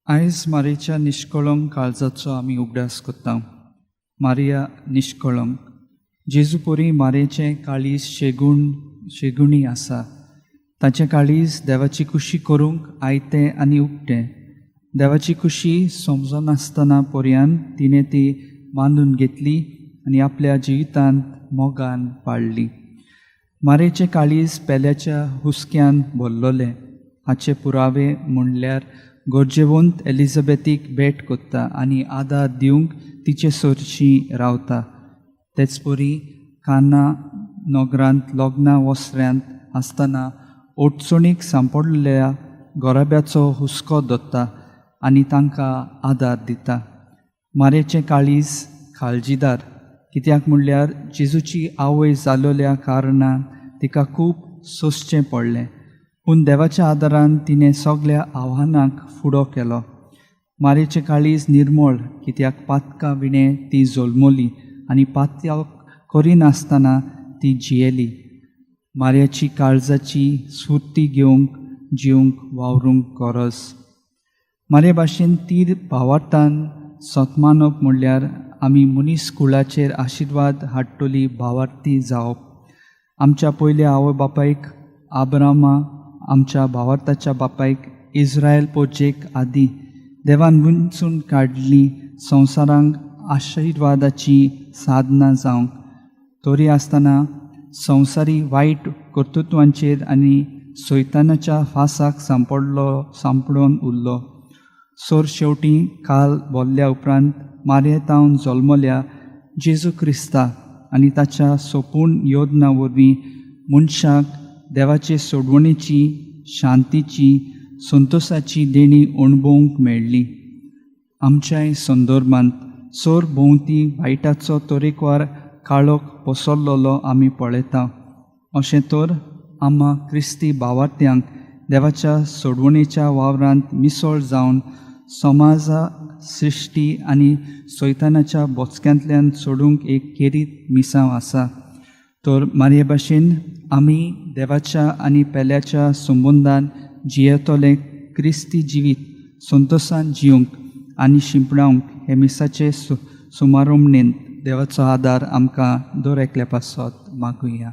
आयज मारेच्या निश्कळंक काळजाचो आमी उगडास करता. मारिया निश्कळंक. जेजू पोरी मारेचें काळीज शेगुणी आसा. ताचें काळीज देवाची कुशी करूंक आयतें आनी उक्तें. देवाची कुशी समजनासतना पर्यंत तिणें ती बांदून घेतली आनी आपल्या जिवितांत मोगान पाळली. मारेचें काळीज पेल्याच्या हुस्क्यान भरलोलें हाचे पुरावे म्हणल्यार गोरजेवंत एलिझाबेथीक भेट कोत्ता आनी आदार दिवंक तिचे सोरशीं रावता. तेच परी काना नगरांत लग्ना वस्त्र्यांत आसतना ओडचणीक सांपडलेल्या गोराब्याचो हुस्को धरता आनी तांकां आदार दिता. मारेचें काळीज काळजीदार, कित्याक म्हणल्यार जेजूची आवय जालोल्या कारणान तिका खूब सोंसचें पडलें, पूण देवाच्या आदारान तिणें सगळ्या आव्हानांक फुडो केलो. मारेचें काळीज निर्मळ, कित्याक पातकां विणें ती जल्मली आनी पातक करिनासतना ती जियेली. मारयाची काळजाची स्फूर्ती घेवंक जिवंक वावरूंक गरज. मारे भाशेन तीर भावार्थान सतमानप म्हणल्यार आमी मनीस कुळाचेर आशिर्वाद हाडटली भावार्थी जावप. आमच्या पयल्या आवय बापायक आब्रामा, आमच्या भावार्थाच्या बापायक इस्रायल पोचेक आदी देवान विंचून काडली संवसारांक आशिर्वादाची साधना जावंक. तरी आसतना संवसारी वायट कर्तृत्वांचेर आनी सैतानाच्या फासाक सांपडून उरलो. सोर शेवटी काल बोल्ल्या उपरांत मारयेतावन जल्मल्या जेजू क्रिस्ता आनी ताच्या सोपून योजना वरवीं मनशाक देवाचे सोडवणेची, शांतीची, संतोशाची देणी अणभवूंक मेळ्ळी. आमच्याय संदर्भांत सोर भोंवती वायटाचो तरेकवार काळोख पसरलेलो आमी पळयता. अशें तर आम्हा क्रिस्ती भावार्थ्यांक देवाच्या सोडवणेच्या वावरांत मिसळ जावन समाजा, सृश्टी आनी सैतानाच्या बोचक्यांतल्यान सोडूंक एक केरीत मिसांव आसा. तर मारये भाशेन आमी देवाच्या आनी पेल्याच्या संबंदान जियेतले क्रिस्ती जिवीत संतोशान जिवंक आनी शिंपडावंक हे मिसाचे सुमारंभणेंत देवाचो आदार आमकां दर एकल्या पासत मागुया.